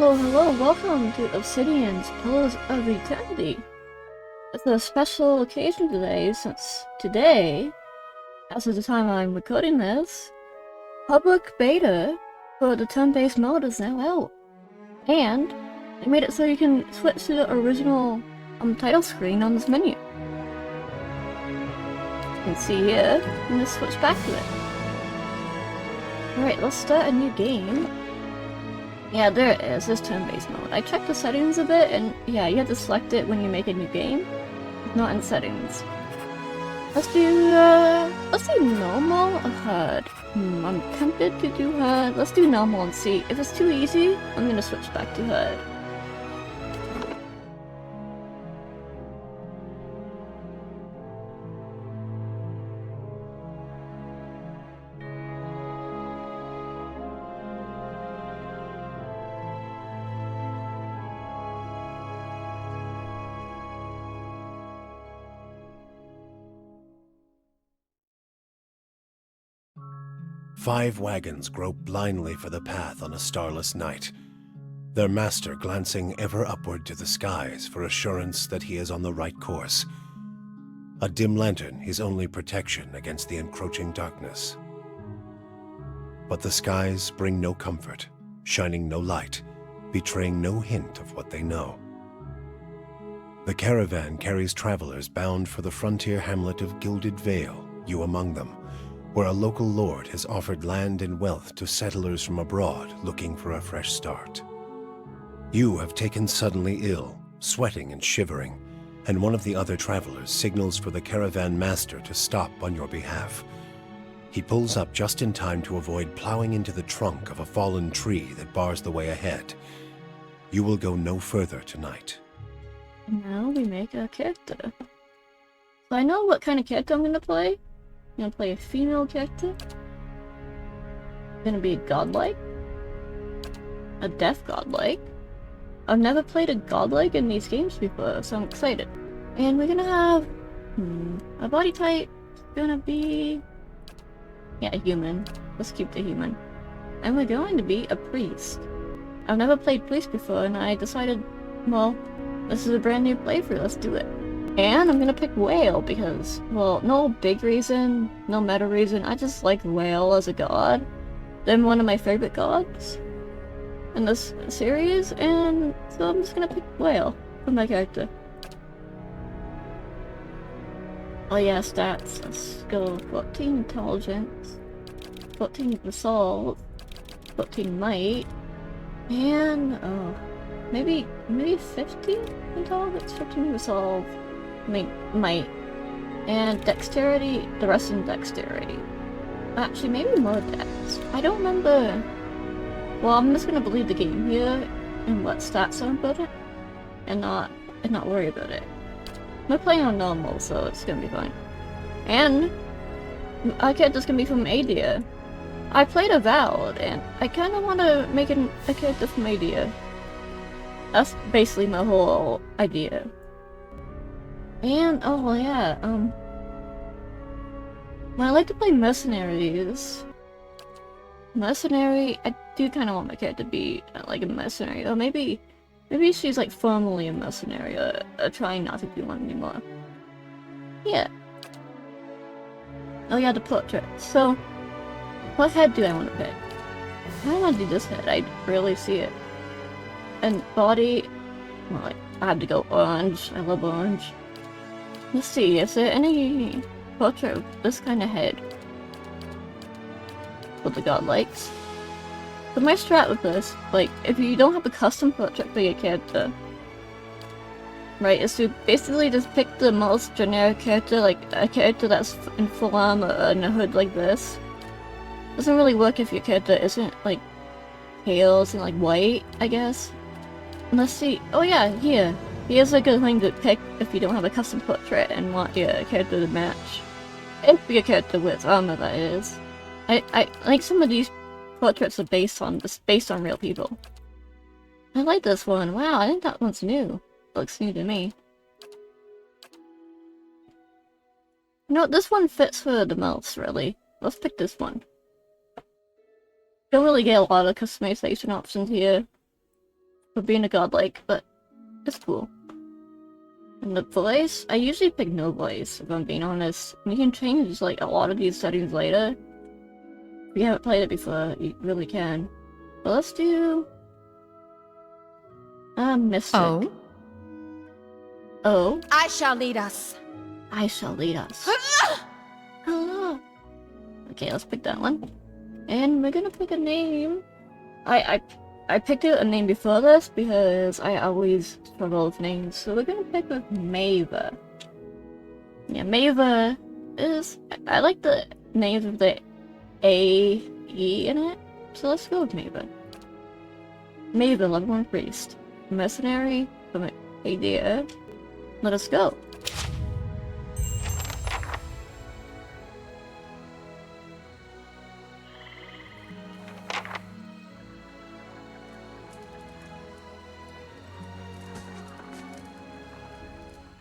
Hello, welcome to Obsidian's Pillars of Eternity. It's a special occasion today, since today, as of the time I'm recording this, public beta for the turn-based mode is now out. And they made it so you can switch to the original title screen on this menu. You can see here, and just switch back to it. Alright, let's start a new game. Yeah, there it is, this turn-based mode. I checked the settings a bit, and yeah, you have to select it when you make a new game. It's not in settings. Let's do normal or hard? I'm tempted to do hard. Let's do normal and see. If it's too easy, I'm gonna switch back to hard. Five wagons grope blindly for the path on a starless night, their master glancing ever upward to the skies for assurance that he is on the right course. A dim lantern his only protection against the encroaching darkness. But the skies bring no comfort, shining no light, betraying no hint of what they know. The caravan carries travelers bound for the frontier hamlet of Gilded Vale, you among them, where a local lord has offered land and wealth to settlers from abroad looking for a fresh start. You have taken suddenly ill, sweating and shivering, and one of the other travelers signals for the caravan master to stop on your behalf. He pulls up just in time to avoid plowing into the trunk of a fallen tree that bars the way ahead. You will go no further tonight. Now we make a character. So I know what kind of character I'm gonna play. I'm gonna play a female character. Gonna be a godlike. A deaf godlike. I've never played a godlike in these games before, so I'm excited. And we're gonna have a body type gonna be a human. Let's keep the human. And we're going to be a priest. I've never played priest before, and I decided, well, this is a brand new playthrough, let's do it. And I'm gonna pick whale because, well, no big reason, no meta reason, I just like whale as a god. They're one of my favorite gods in this series, and so I'm just gonna pick whale for my character. Oh yeah, stats. Let's go 14 intelligence, 14 resolve, 14 might, and maybe 50 intelligence, 15 resolve, might, and dexterity, the rest in dexterity. Actually, maybe more dex. I don't remember. Well, I'm just gonna believe the game here and what stats are important, and not worry about it. We're playing on normal, so it's gonna be fine. And our character's gonna be from Eylrt. I played Avowed, and I kind of want to make a character from Eylrt. That's basically my whole idea. And, oh yeah, when I like to play mercenaries, I do kind of want my character to be like a mercenary, or maybe she's like formally a mercenary, or trying not to be one anymore. Yeah. Oh yeah, the portrait. So, what head do I want to pick? I want to do this head, I really see it. And body, well, like, I have to go orange, I love orange. Let's see, is there any portrait of this kind of head? What the god likes? But my strat with this, like, if you don't have a custom portrait for your character, right, is to basically just pick the most generic character, like a character that's in full armor and a hood like this. Doesn't really work if your character isn't, like, pale and, like, white, I guess. Let's see. Oh yeah, here. Here's a good thing to pick if you don't have a custom portrait and want your character to match. If your character wears armor, that is. I like some of these portraits are based on real people. I like this one. Wow, I think that one's new. Looks new to me. You know what, this one fits her the most, really. Let's pick this one. Don't really get a lot of customization options here. for being a godlike, but it's cool. And the voice, I usually pick no voice, if I'm being honest. You can change like a lot of these settings later. If you haven't played it before, you really can. But let's do... Mystic. Oh? Oh? I shall lead us. I shall lead us. Hello. Okay, let's pick that one. And we're gonna pick a name. I picked out a name before this because I always struggle with names, so we're gonna pick with Maeva. Yeah, Maeva is... I like the names with the A, E in it, so let's go with Maeva. Maeva, level 1 priest. Mercenary from Eylrt. Let us go.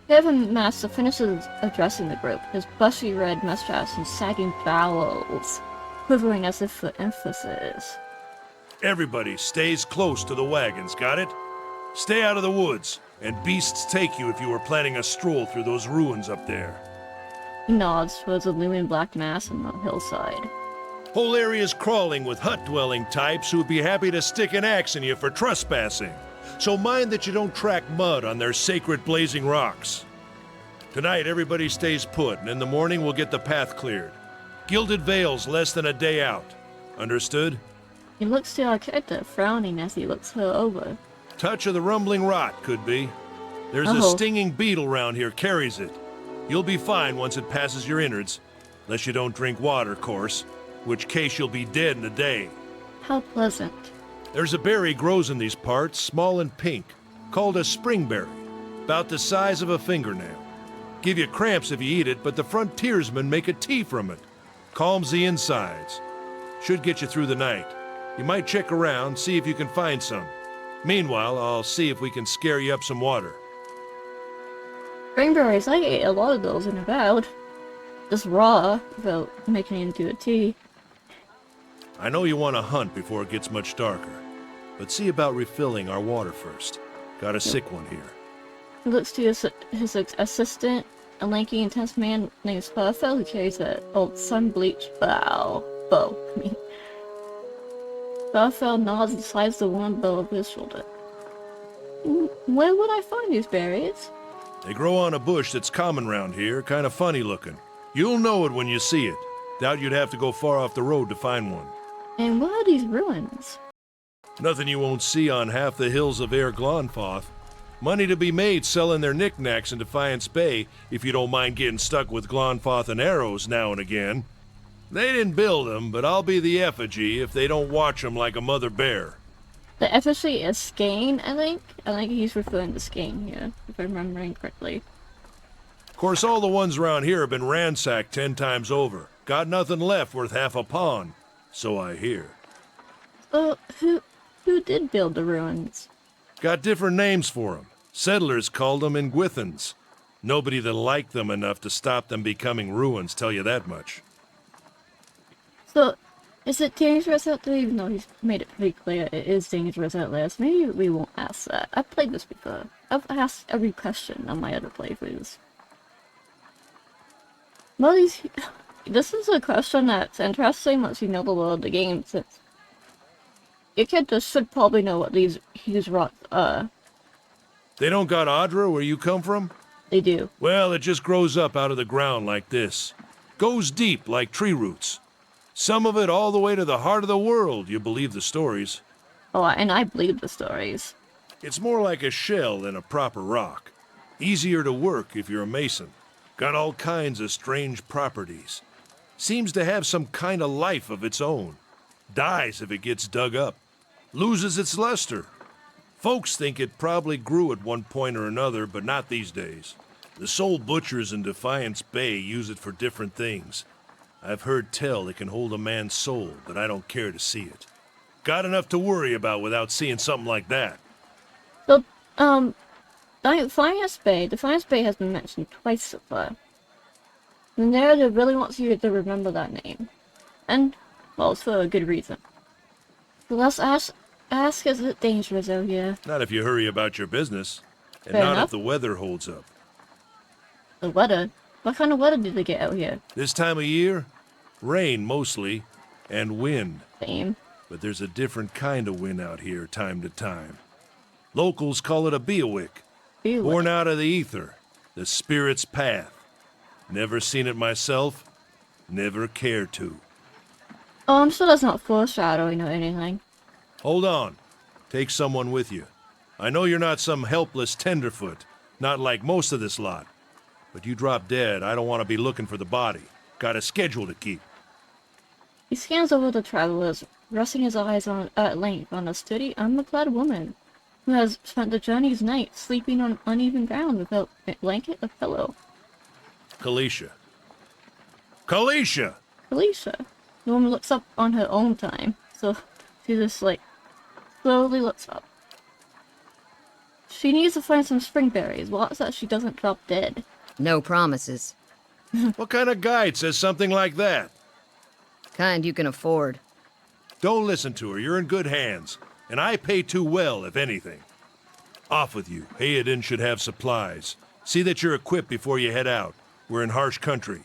Kevin Master finishes addressing the group, his bushy red mustache and sagging jowls quivering as if for emphasis. Everybody stays close to the wagons, got it? Stay out of the woods, and beasts take you if you were planning a stroll through those ruins up there. He nods towards a looming black mass on the hillside. Whole area's crawling with hut-dwelling types who'd be happy to stick an axe in you for trespassing. So mind that you don't track mud on their sacred blazing rocks. Tonight, everybody stays put, and in the morning we'll get the path cleared. Gilded Vale's less than a day out. Understood? He looks to our character, frowning as he looks her over. Touch of the rumbling rot, could be. There's a stinging beetle round here, carries it. You'll be fine once it passes your innards. Unless you don't drink water, course. Which case you'll be dead in a day. How pleasant. There's a berry grows in these parts, small and pink, called a springberry. About the size of a fingernail. Give you cramps if you eat it, but the frontiersmen make a tea from it. Calms the insides. Should get you through the night. You might check around, see if you can find some. Meanwhile, I'll see if we can scare you up some water. Springberries, I ate a lot of those in Avowed. Just raw, without making it into a tea. I know you want to hunt before it gets much darker, but see about refilling our water first. Got a sick one here. He looks to his assistant, a lanky, intense man named Sparfel who carries an old sun-bleached bow. Sparfel nods and slides the one bow over his shoulder. Where would I find these berries? They grow on a bush that's common round here, kind of funny looking. You'll know it when you see it. Doubt you'd have to go far off the road to find one. And what are these ruins? Nothing you won't see on half the hills of Eylrt. Money to be made selling their knickknacks in Defiance Bay if you don't mind getting stuck with Glonfoth and arrows now and again. They didn't build them, but I'll be the effigy if they don't watch them like a mother bear. The effigy is Skane, I think? I think he's referring to Skane here, if I'm remembering correctly. Of course, all the ones around here have been ransacked 10 times over. Got nothing left worth half a pawn, so I hear. Who did build the ruins? Got different names for them. Settlers called them Ingwithans. Nobody that liked them enough to stop them becoming ruins, tell you that much. So, is it dangerous out there? Even though he's made it pretty clear it is dangerous out there, so maybe we won't ask that. I've played this before. I've asked every question on my other playthroughs. Well, this is a question that's interesting once you know the lore of the game, since your character should probably know what these huge rocks are. They don't got Adra where you come from? They do. Well, it just grows up out of the ground like this. Goes deep like tree roots. Some of it all the way to the heart of the world, you believe the stories. Oh, and I believe the stories. It's more like a shell than a proper rock. Easier to work if you're a mason. Got all kinds of strange properties. Seems to have some kind of life of its own. Dies if it gets dug up. Loses its luster. Folks think it probably grew at one point or another, but not these days. The soul butchers in Defiance Bay use it for different things. I've heard tell it can hold a man's soul, but I don't care to see it. Got enough to worry about without seeing something like that. So, Defiance Bay has been mentioned twice so far. The narrative really wants you to remember that name. And, well, it's for a good reason. So let's ask ask, is it dangerous out here? Not if you hurry about your business. And Fair not enough. if the weather holds up. The weather? What kind of weather did they get out here? This time of year, rain mostly, and wind. Same. But there's a different kind of wind out here time to time. Locals call it a beawick. Born out of the ether, the spirit's path. Never seen it myself, never cared to. Oh, I'm sure that's not foreshadowing or anything. Hold on. Take someone with you. I know you're not some helpless tenderfoot, not like most of this lot. But you drop dead, I don't want to be looking for the body. Got a schedule to keep. He scans over the travelers, resting his eyes on at length on a sturdy, armor-clad woman who has spent the journey's night sleeping on uneven ground without a blanket or pillow. Kalisha. Kalisha! Alicia. The woman looks up on her own time, so she just, like, slowly looks up. She needs to find some springberries. Watch that she doesn't drop dead. No promises. What kind of guide says something like that? Kind you can afford. Don't listen to her, you're in good hands. And I pay too well, if anything. Off with you. Hayden should have supplies. See that you're equipped before you head out. We're in harsh country.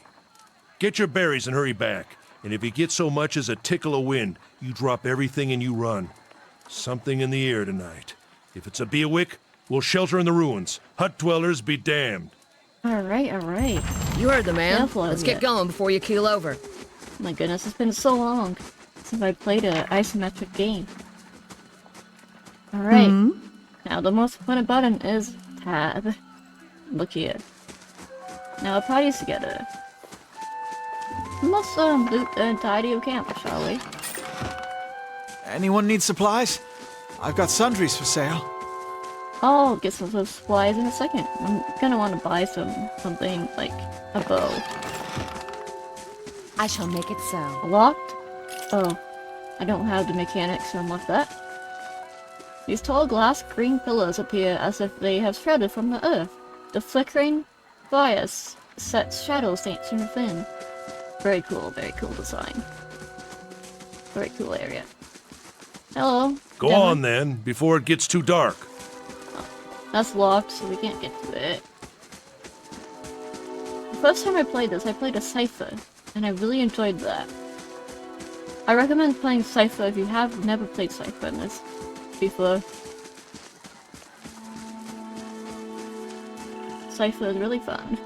Get your berries and hurry back. And if you get so much as a tickle of wind, you drop everything and you run. Something in the air tonight. If it's a beawick, we'll shelter in the ruins. Hut dwellers be damned. Alright, alright. You heard the man. Careful of Let's it. get going before you keel over. My goodness, it's been so long since I played an isometric game. Alright. Now the most important button is tab. Look here. Now our party's together. We must loot the entirety of camp, shall we? Anyone need supplies? I've got sundries for sale. I'll get some of those supplies in a second. I'm gonna want to buy something like a bow. I shall make it so. Locked? Oh, I don't have the mechanics to unlock that. These tall glass green pillars appear as if they have shredded from the earth. The flickering fire sets shadows dancing within. Very cool design. Very cool area. Hello. Go Gemma. on then, before it gets too dark. That's locked, so we can't get to it. The first time I played this, I played a Cypher, and I really enjoyed that. I recommend playing Cypher if you have never played Cypher in this before. Cypher is really fun.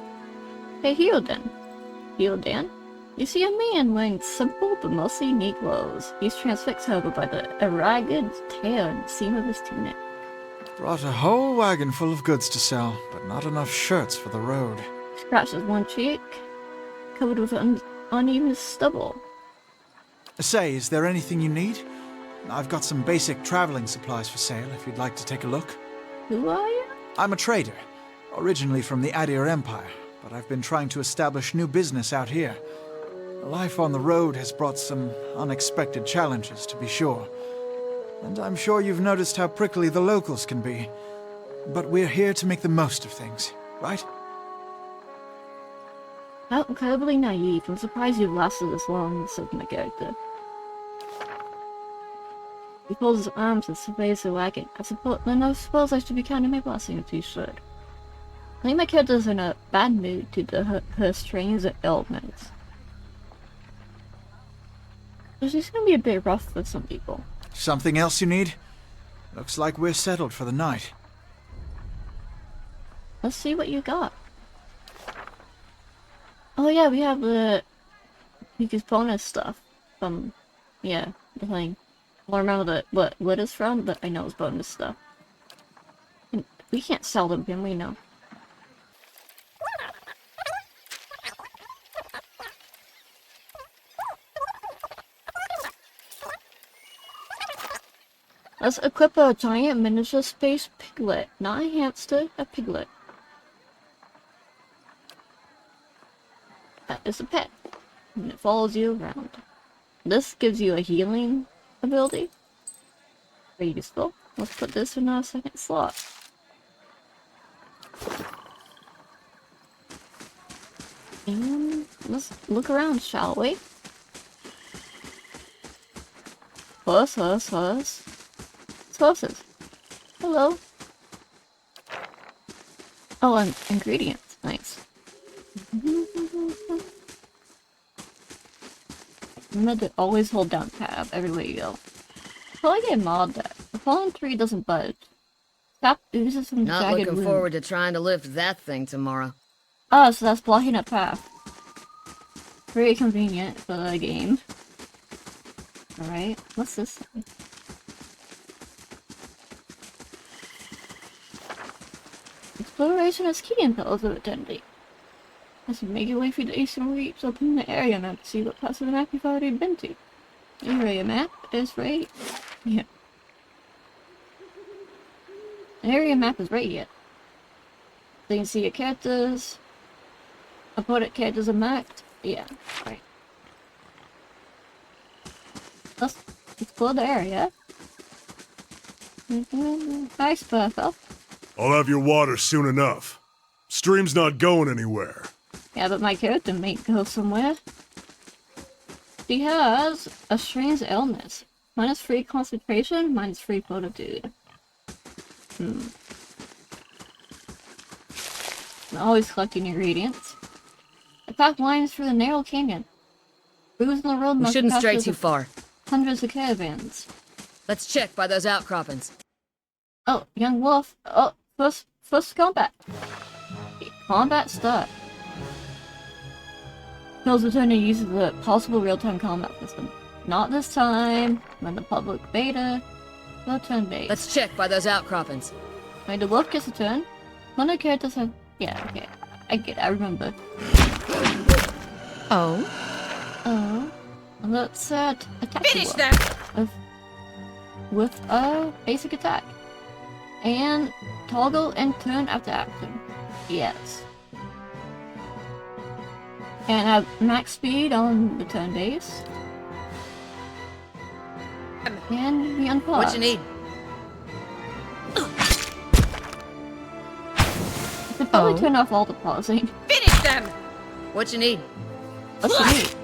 Hey, Heodan. Heodan? You see a man wearing simple but mostly neat clothes. He's transfixed, however, by the ragged tear in the seam of his tunic. Brought a whole wagon full of goods to sell, but not enough shirts for the road. Scratches one cheek, covered with uneven stubble. Say, is there anything you need? I've got some basic traveling supplies for sale if you'd like to take a look. Who are you? I'm a trader, originally from the Eylrt Empire, but I've been trying to establish new business out here. Life on the road has brought some unexpected challenges, to be sure. And I'm sure you've noticed how prickly the locals can be. But we're here to make the most of things, right? How incredibly naive. I'm surprised you've lasted this long, said my character. He folds his arms and surveys the wagon. I suppose I should be counting my blessings if you should. I think my character's in a bad mood due to her strange ailments. This is gonna be a bit rough for some people. Something else you need? Looks like we're settled for the night. Let's see what you got. Oh yeah, we have the biggest bonus stuff from, yeah, the thing. I don't remember what it's from, but I know it's bonus stuff. And we can't sell them, can we? No. Let's equip a giant miniature space piglet. Not a hamster, a piglet. That is a pet. And it follows you around. This gives you a healing ability. Very useful. Let's put this in our second slot. And let's look around, shall we? Horse. explosives. Hello. Oh, and ingredients. Nice. Remember to always hold down tab everywhere you go. Probably get a mod that the fallen tree doesn't budge. Stop oozes from Not jagged looking wound. forward to trying to lift that thing tomorrow. Oh, so that's blocking a path. Very convenient for the game. Alright, what's this thing? Exploration is key in those of attending. As you make your way through the eastern reach, open the area map to see what parts of the map you've already been to. The area map is right here. The area map is right here. So you can see your characters. Opponent characters are marked. Yeah, right. Let's explore the area. Hi, Sparfel. I'll have your water soon enough. Stream's not going anywhere. Yeah, but my character may go somewhere. She has a strange illness. -3 concentration, -3 fortitude. I'm always collecting ingredients. The path winds through the narrow canyon. Routes on the road We must shouldn't pass stray through too far. hundreds of caravans. Let's check by those outcroppings. Oh, young wolf. Oh, first combat. Combat start. Kills return and uses the possible real-time combat system. Not this time. I'm in the public beta. No turn based. Let's check by those outcroppings. Wait, the wolf gets a turn? One of the characters have... Yeah, okay. I get it, I remember. Oh? Oh. Let's attack Finish the that! wolf. With a basic attack. And toggle and turn after action. Yes. And have max speed on the turn base. And we unpause. What you need? I could probably turn off all the pausing. Finish them! What you need? What's the need?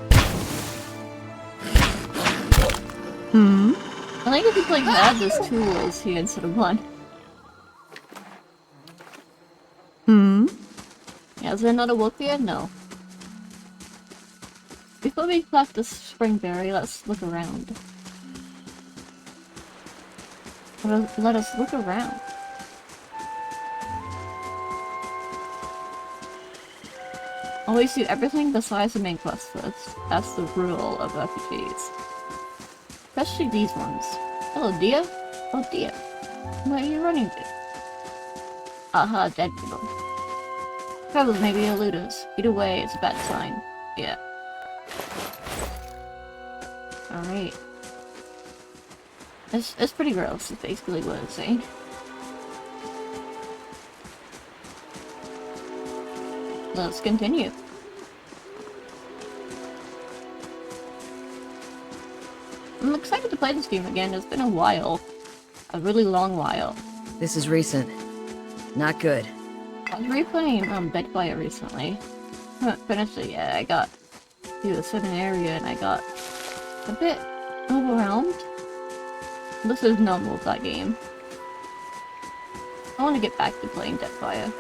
I think if you like add those tools here instead of one. Yeah, is there another wolf here? No. Before we collect the springberry, let's look around. Let us look around. Always do everything besides the main quest first. That's the rule of RPGs. Especially these ones. Hello, dear. Oh, dear. Where are you running to? Aha, dead people. Probably maybe a looters. Either way, it's a bad sign. Yeah. Alright. It's pretty gross, is basically what it's saying. Let's continue. I'm excited to play this game again. It's been a while. A really long while. This is recent. Not good. I was replaying Deadfire recently. I haven't finished it yet. I got to a certain area and I got a bit overwhelmed. This is normal with that game. I want to get back to playing Deadfire.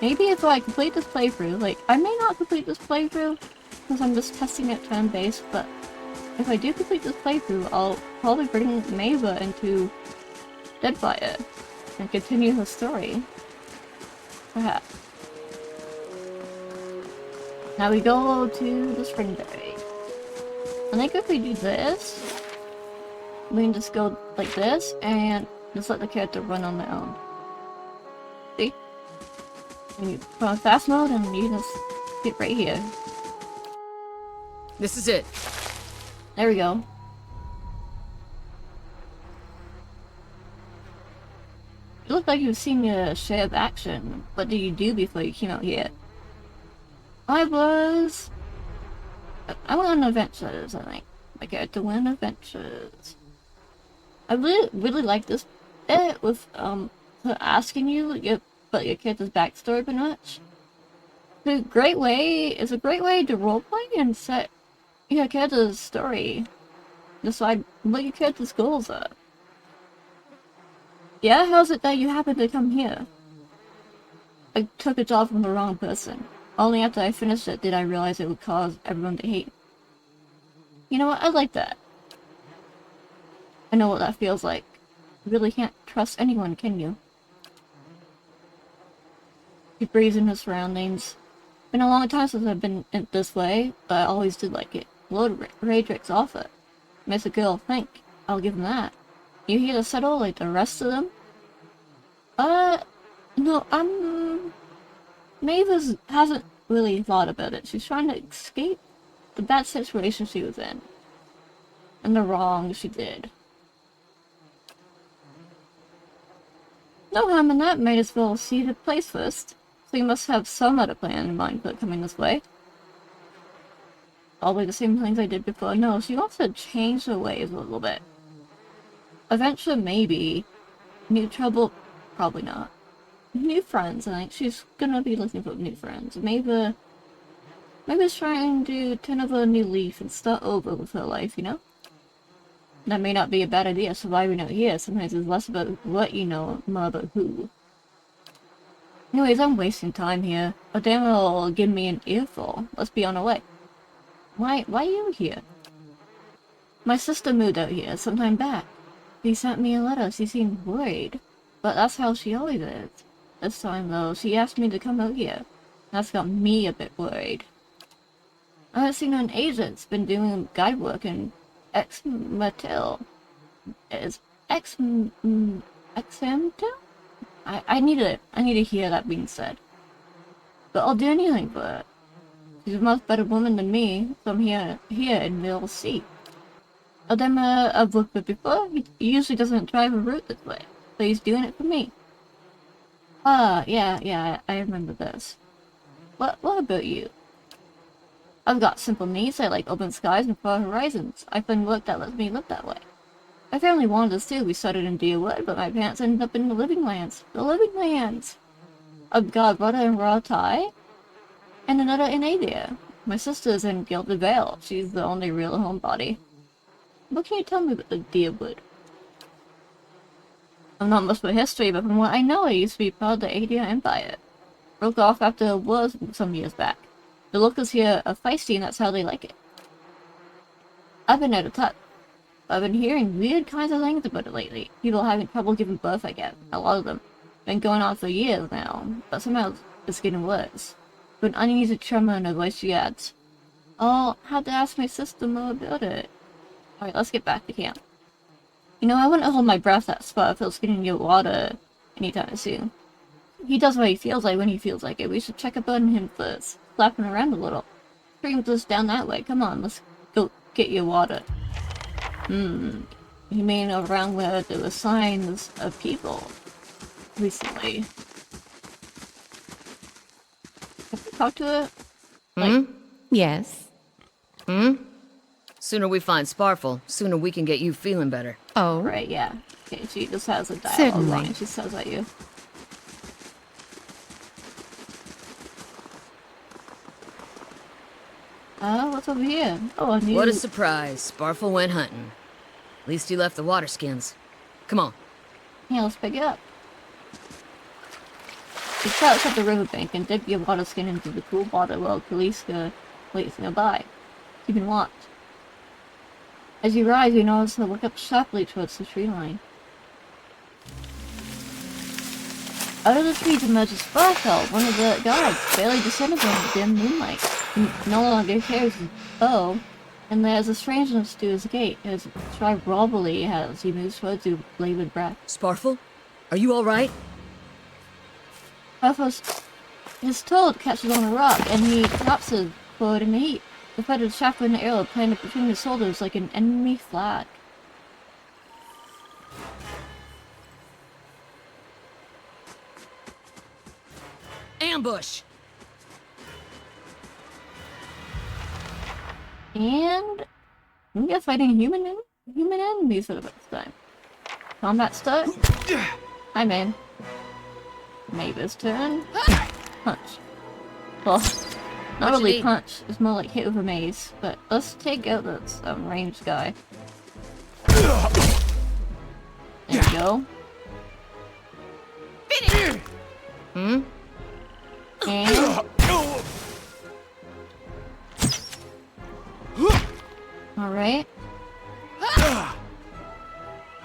Maybe if I complete this playthrough, like, I may not complete this playthrough because I'm just testing it turn-based, but if I do complete this playthrough, I'll probably bring Maeva into Deadfire and continue the story. Perhaps. Now we go to the Springberry. I think if we do this, we can just go like this and just let the character run on their own. See? And you put on fast mode and you just get right here. This is it. There we go. It looked like you've seen your share of action. What did you do before you came out here? I went on adventures, I think. My character went on adventures. I really like this bit with her asking you about your character's backstory pretty much. It's a great way to roleplay and set your character's story. decide what your character's goals are. Yeah, how's it that you happen to come here? I took a job from the wrong person. Only after I finished it did I realize it would cause everyone to hate. You know what? I like that. I know what that feels like. You really can't trust anyone, can you? He breathes in his surroundings. Been a long time since I've been in this way, but I always did like it. Lord Raedric's offer. Makes a girl think. I'll give him that. You here to settle like the rest of them? No, Maeva hasn't really thought about it. She's trying to escape the bad situation she was in. And the wrong she did. No harm in that, might as well see the place first. So you must have some other plan in mind for coming this way. Probably the same things I did before. No, she wants to change her ways a little bit. Adventure, maybe. New trouble, probably not. New friends, I think she's gonna be looking for new friends. Maybe it's trying to turn over a new leaf and start over with her life, you know? That may not be a bad idea, surviving out here. Sometimes it's less about what you know, more about who. Anyways, I'm wasting time here. A damn will give me an earful. Let's be on our way. Why are you here? My sister moved out here sometime back. She sent me a letter. She seemed worried. But that's how she always is. This time, though, she asked me to come out here. That's got me a bit worried. I haven't seen her in ages. It's been doing guide work in Exmatil. Is Exmatil? I need to hear that being said. But I'll do anything for her. She's a much better woman than me, so I'm here in Middle Sea. Odema I've worked with before, he usually doesn't drive a route this way, so he's doing it for me. Ah, yeah, I remember this. What about you? I've got simple needs. I like open skies and far horizons. I find work that lets me live that way. My family wanted us to. We started in Eylrt, but my parents ended up in the Living Lands. The Living Lands! I've got a brother in Ratai, and another in Adia. My sister's in Gilded Vale. She's the only real homebody. What can you tell me about the Eylrt? I'm not much about history, but from what I know, it used to be part of the Adia Empire. Broke off after a war some years back. The locals here are feisty, and that's how they like it. I've been out of touch. I've been hearing weird kinds of things about it lately. People having trouble giving birth, I guess. A lot of them. Been going on for years now, but somehow it's getting worse. With an uneasy tremor in her voice, she adds, I'll have to ask my sister more about it. Alright, let's get back to camp. You know, I wouldn't hold my breath that Sparfel's getting you water anytime soon. He does what he feels like when he feels like it. We should check up on him first. Slap him around a little. Stream's just down that way. Come on, let's go get your water. You mean around where there were signs of people recently? Have you talked to her? Like, Yes. Sooner we find Sparfel, sooner we can get you feeling better. Oh. right, yeah. Okay, she just has a dialogue Certainly. line she says at you. What's over here? Oh, a new... What a surprise. Sparfel went hunting. At least he left the water skins. Come on. Yeah, let's pick it up. You crouch up the riverbank and dip your water skin into the cool water while Kaliska waits nearby, keeping watch. As you rise, you notice her look up sharply towards the tree line. Out of the trees emerges Sparfel, one of the guards, barely discernible in the dim moonlight. He no longer carries his bow, and there's a strangeness to his gait, his stride wobbly as he moves towards you with labored breath. Sparfel? Are you alright? His toad catches on a rock, and he collapses forward in the heat. The feathered shaft of an arrow planted between his shoulders like an enemy flag. Ambush! And we are fighting human enemies for the first time. Combat start. Hi, man. Maeva's turn. Punch. Well, not really punch. It's more like hit with a mace. But let's take out this ranged guy. go. Hmm? And... Alright.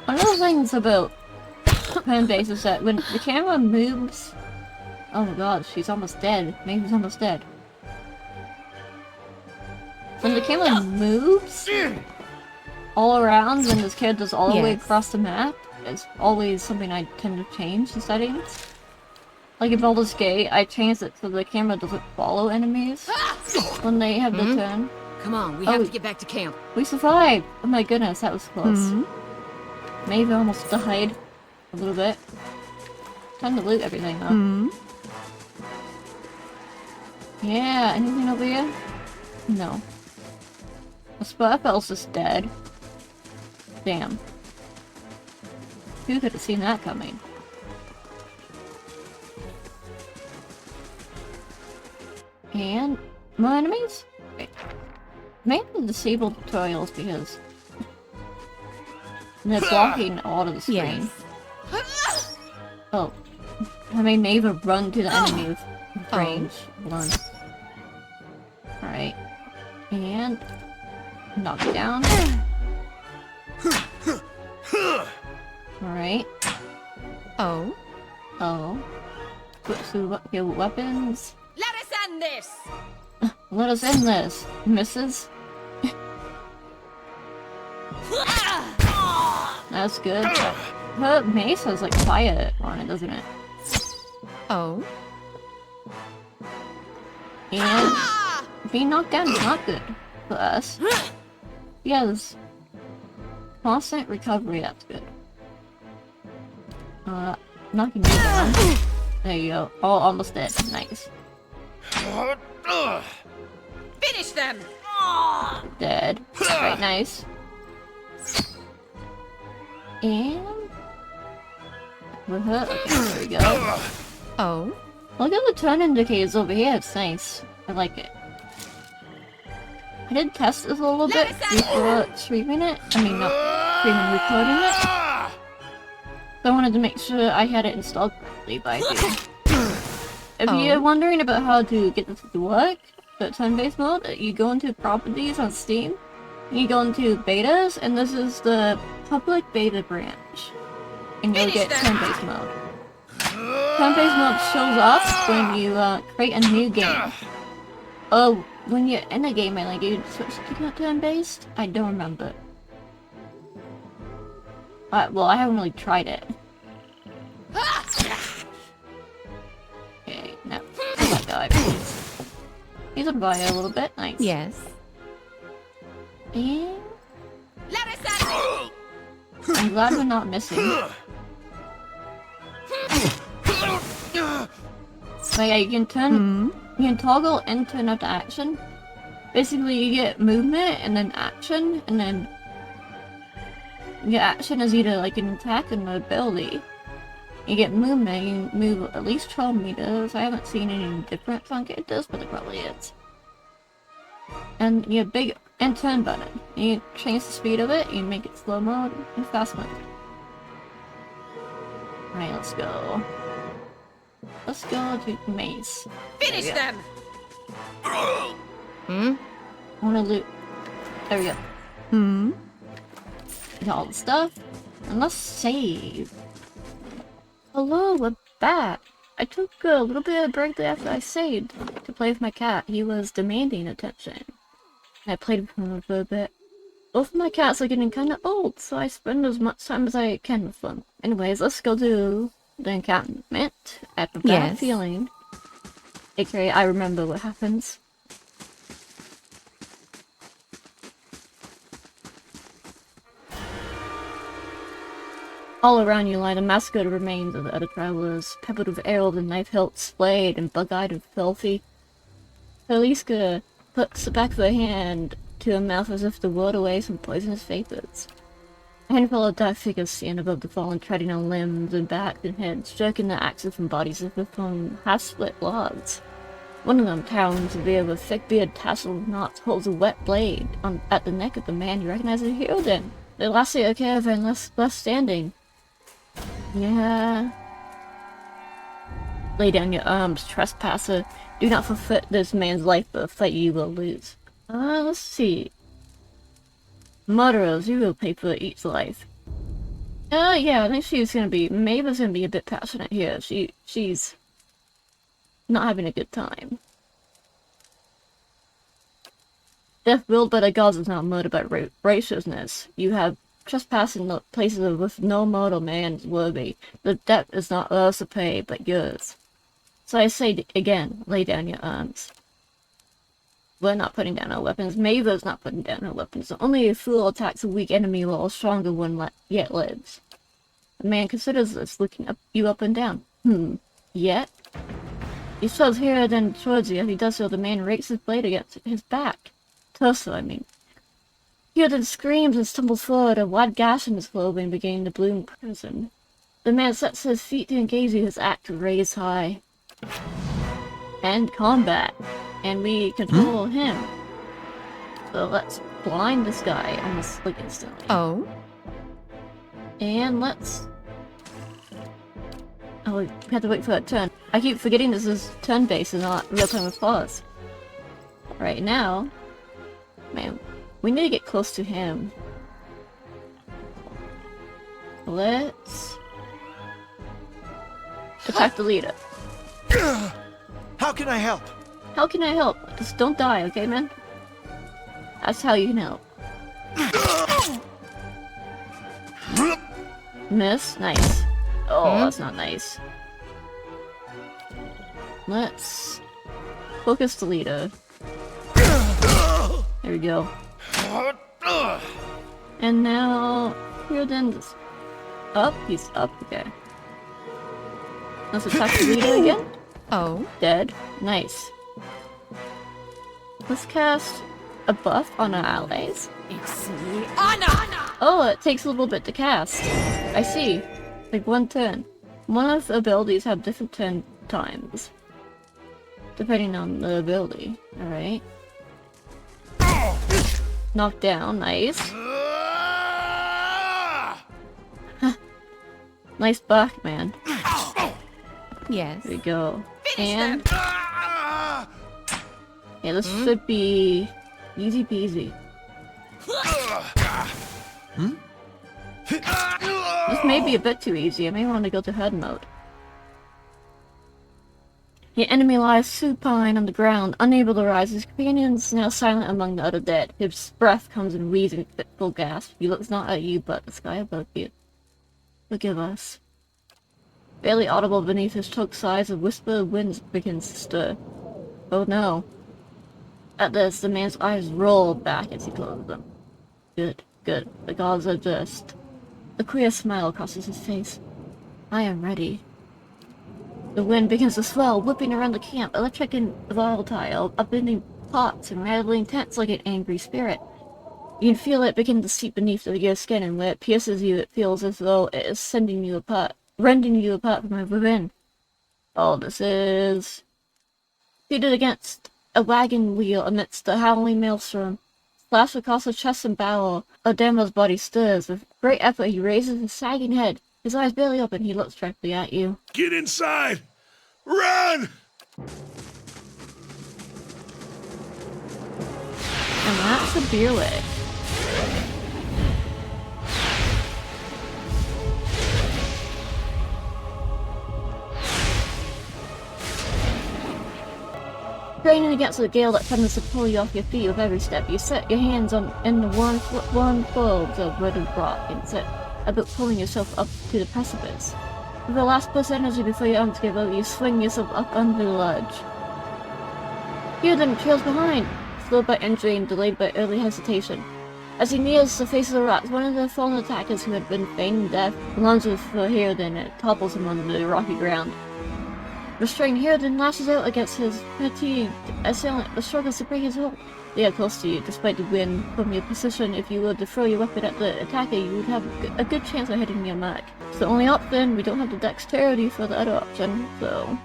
One of the things about turn-based is that when the camera moves... Oh my god, she's almost dead. Maeva's almost dead. When the camera moves all around, when this character's all the way across the map, it's always something I tend to change the settings. Like in Baldur's Gate, I changed it so the camera doesn't follow enemies when they have the turn. Come on, we have to get back to camp. We survived! Oh my goodness, that was close. Maeva almost died a little bit. Time to loot everything though. Yeah, anything over here? No. The Sparfel's just dead. Damn. Who could have seen that coming? And more enemies? Wait. Mainly disabled tutorials because they're blocking all of the screen. Oh. I made Maeva run to the enemy with range. Hold on. Alright. And knock it down. Alright. Oh. Switch to your weapons. Let us end this! Let us end this, missus. That's good. Her mace has like fire on it, doesn't it? Oh. And being knocked down is not good for us. Yes. Constant recovery, that's good. Knocking me down. There you go. Oh, almost dead. Nice. Finish them! Dead. Right, nice. And... with her. Okay, there we go. Oh. Look at the turn indicators over here, it's nice. I like it. I did test this a little bit before streaming it. I mean, not streaming, recording it. So I wanted to make sure I had it installed correctly, but I do. If you're wondering about how to get this to work, the turn-based mode, you go into properties on Steam, you go into betas, and this is the public beta branch. And you'll get turn-based mode. Turn-based mode shows up when you create a new game. Oh, when you're in a game, like you switch to turn-based? I don't remember. Well, I haven't really tried it. Okay, no. Kill that guy, please. He's on fire a little bit. Nice. Yes. And... I'm glad we're not missing. So yeah, you can turn... You can toggle in turn up to action. Basically, you get movement and then action, and then... Your action is either like an attack and an ability. You get movement, you move at least 12 meters. I haven't seen any difference on characters, but it probably is. And your big and turn button. You change the speed of it, you make it slow mode and fast mode. Alright, let's go. Let's go to the maze. Finish them! I wanna loot. There we go. Got all the stuff. And let's save. Hello, we're back. I took a little bit of a break after I saved to play with my cat. He was demanding attention. I played with him for a bit. Both of my cats are getting kinda old, so I spend as much time as I can with them. Anyways, let's go to the encampment at the bad feeling. AKA, I remember what happens. All around you lie the massacred remains of the other travelers, peppered with arrows and knife hilts, splayed and bug-eyed and filthy. Eliska puts the back of her hand to her mouth as if to ward away some poisonous vapors. A handful of dark figures stand above the fallen, treading on limbs and backs and heads, jerking their axes from bodies as if from half-split logs. One of them, towering severe with thick beard tasseled with knots, holds a wet blade at the neck of the man you recognize as a hero then. The last of a caravan left standing. Yeah. Lay down your arms, trespasser. Do not forfeit this man's life, but a fight you will lose. Let's see. Murderers, you will pay for each life. Yeah, I think Maeva's gonna be a bit passionate here. She's not having a good time. Death willed by the gods is not murder by righteousness. You have trespassing the places with no mortal man is worthy. The debt is not ours to pay, but yours. So I say again, lay down your arms. We're not putting down our weapons. Maeva's not putting down her weapons. Only a fool attacks a weak enemy while a stronger one yet lives. The man considers this, looking you up and down. Yet? He shoves here then towards you. As he does so, the man rakes his blade against his back. Torso, I mean. Here then screams and stumbles forward, a wide gash in his clothing beginning to bloom crimson. The man sets his feet to engage you, his axe raised high. And combat. And we control him. So let's blind this guy almost like instantly. Oh? And let's... Oh, we have to wait for that turn. I keep forgetting this is turn-based and not real-time applause. Right now... Man, we need to get close to him. Let's... attack the leader. How can I help? How can I help? Just don't die, okay, man? That's how you can help. Miss? Nice. Oh, that's not nice. Let's... focus the leader. There we go. And now... here then... up? He's up, okay. Let's attack the leader again. Oh? Dead. Nice. Let's cast a buff on our allies. Oh, it takes a little bit to cast. I see. Like one turn. One of the abilities have different turn times. Depending on the ability. Alright. Knocked down. Nice. Nice back, man. Yes. There we go. And... yeah, this should be easy peasy. This may be a bit too easy. I may want to go to herd mode. The enemy lies supine on the ground, unable to rise. His companions now silent among the other dead. His breath comes in wheezing, fitful gasp. He looks not at you, but the sky above you. Forgive us. Barely audible beneath his choked sighs, a whisper of wind begins to stir. Oh no. At this, the man's eyes roll back as he closes them. Good, good. The gods are just... A queer smile crosses his face. I am ready. The wind begins to swell, whipping around the camp, electric and volatile, upending pots and rattling tents like an angry spirit. You can feel it begin to seep beneath your skin, and when it pierces you, it feels as though it is sending you apart, rending you apart from within. All this is... seated against a wagon wheel amidst the howling maelstrom. Splashed across the chest and barrel, Adama's body stirs. With great effort, he raises his sagging head. His eyes barely open, he looks directly at you. Get inside! Run! And that's the beer leg. Straining against the gale that threatens to pull you off your feet with every step, you set your hands in the warm folds of weathered rock and set about pulling yourself up to the precipice. With the last burst of energy before your arms give out, you swing yourself up under the ledge. Here then trails behind, slowed by injury and delayed by early hesitation. As he nears the face of the rocks, one of the fallen attackers who had been feigning death lunges for Herodin and topples him onto the rocky ground. Restrained, Herodin lashes out against his fatigued assailant, but struggles to break his hold. They are close to you, despite the wind. From your position, if you were to throw your weapon at the attacker, you would have a good chance of hitting your mark. It's the only option. We don't have the dexterity for the other option, so...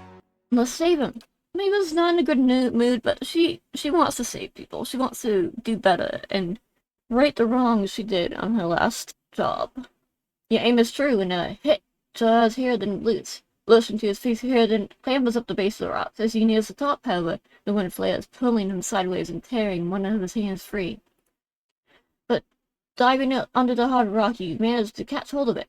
let's save him. Maeva's not in a good mood, but she wants to save people. She wants to do better and right the wrongs she did on her last job. Your aim is true, and a hit jaws here, then loots. Lotion to his face here, then clambers up the base of the rocks. As he nears the top, however, the wind flares, pulling him sideways and tearing one of his hands free. But diving under the hard rock, you manage to catch hold of it.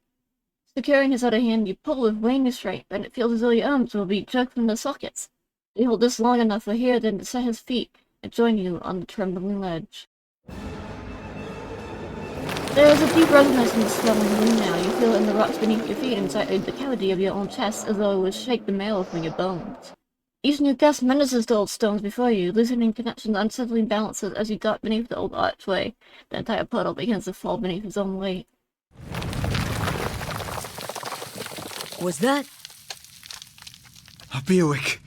Securing his other hand, you pull with waning strength, and it feels as though your arms will be jerked from their sockets. You hold this long enough for here, then to set his feet and join you on the trembling ledge. There is a deep resonance in the swelling room now. You feel it in the rocks beneath your feet inside the cavity of your own chest, as though it would shake the marrow from your bones. Each new gust menaces the old stones before you, loosening connections, unsettling balances as you dart beneath the old archway. The entire puddle begins to fall beneath its own weight. Was that? A Bewick.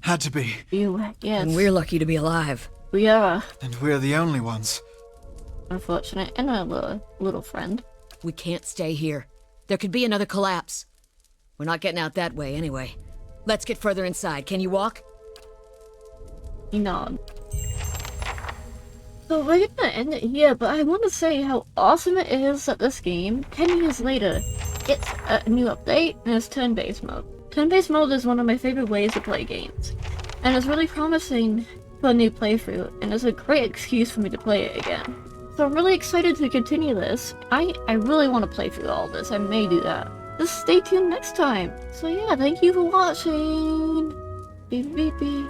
Had to be. Bewick, yes. And we're lucky to be alive. We are. And we're the only ones. Unfortunate, and a little friend. We can't stay here. There could be another collapse. We're not getting out that way anyway. Let's get further inside. Can you walk? He nods. So we're gonna end it here, but I want to say how awesome it is that this game, 10 years later, gets a new update, and it's turn-based mode. Turn-based mode is one of my favorite ways to play games, and it's really promising for a new playthrough, and it's a great excuse for me to play it again. So I'm really excited to continue this. I really want to play through all this. I may do that. Just stay tuned next time. So yeah, thank you for watching. Beep beep beep.